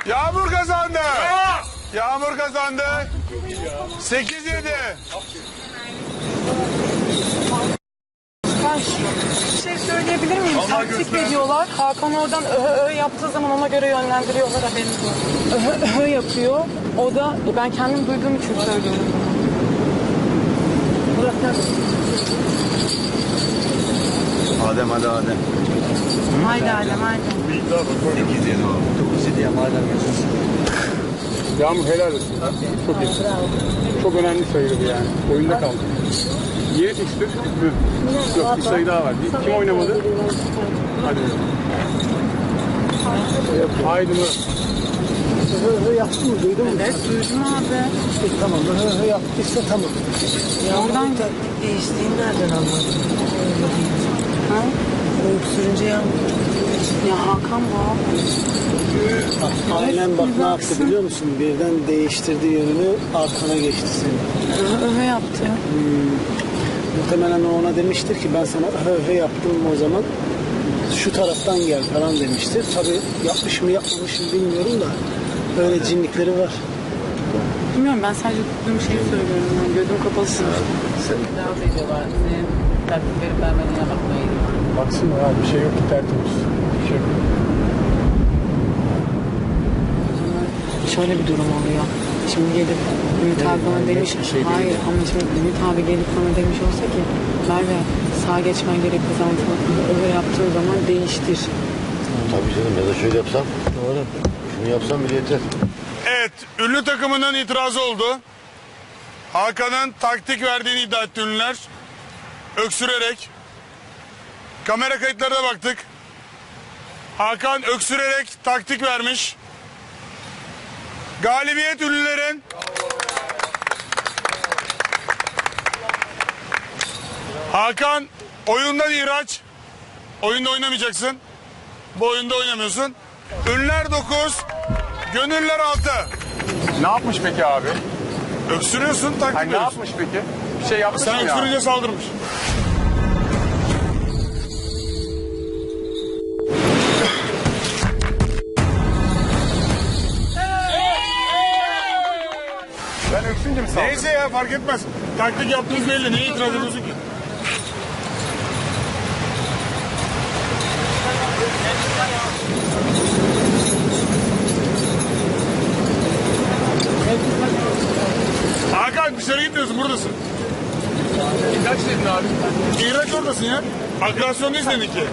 Yağmur kazandı. Yağmur kazandı. 8-7. Ben bir şey söyleyebilir miyim? Taktik veriyorlar. Hakan oradan yaptığı zaman ona göre yönlendiriyorlar, haberiniz var. Yapıyor. O da ben kendim duyduğum için söylüyorum. Adem hadi Adem. Haydi Adem haydi. 8-7 o. 9-7 ya madem yazıyorsun. Yağmur helal olsun. Çok iyi. Çok önemli sayı bu yani. Oyunda kaldı. Yeni fikstür mü? Yok, bir sayı daha var. Kim oynamadı? Hadi. Haydi mı? Yaptın mı? Duydun mu? Evet duydum abi. Tamam. Yaptıysa tamam. Oradan Değiştiğini nereden anladın? ha? Öksürünce yağmur. Ya Hakan bu abi. Aynen bak ne yaptı biliyor musun? Birden değiştirdi yönünü, arkana geçti seni. Yaptı. Muhtemelen o ona demiştir ki ben sana yaptım o zaman şu taraftan gel falan demiştir. Tabii yapmış mı yapmamış mı bilmiyorum da öyle cinlikleri var. Bilmiyorum, ben sadece duyduğum şeyi söylüyorum. Yani gözüm kapalı sonuçta. Daha da ediyorlar. Senin taktik verip vermediğine bakmayın. Baksana ya bir şey yok ki tertemiz. Bir şey yok. Şöyle bir durum oluyor. Şimdi gelip Ümit abi bana demiş, hayır ama şimdi Ümit abi gelip bana demiş olsa ki Merve sağa geçmen gerektiği zaman öyle yaptığı zaman değiştir. Tabii canım ya da şöyle yapsam. Doğru. Şunu yapsam bile yeter. Evet, ünlü takımının itirazı oldu. Hakan'ın taktik verdiğini iddia etti ünlüler. Öksürerek. Kamera kayıtlarına baktık. Hakan öksürerek taktik vermiş. Galibiyet ünlülerin. Hakan oyundan ihraç. Oyunda oynamayacaksın. Bu oyunda oynamıyorsun. Ünlüler 9, gönüller 6. Ne yapmış peki abi? Öksürüyorsun, taktik Hani ne veriyorsun. yapmış peki? Bir şey yapmış Sen mı ya? öksürünce saldırmış. Ben öksünce mi saldırdım? Neyse ya, fark etmez. Taktik yaptığınız belli. Niye itiraz ediyorsun ki? Hakan dışarı gitmiyorsun, buradasın. İlaç dedin abi. İhraç oradasın ya. Agresyon değil seninki.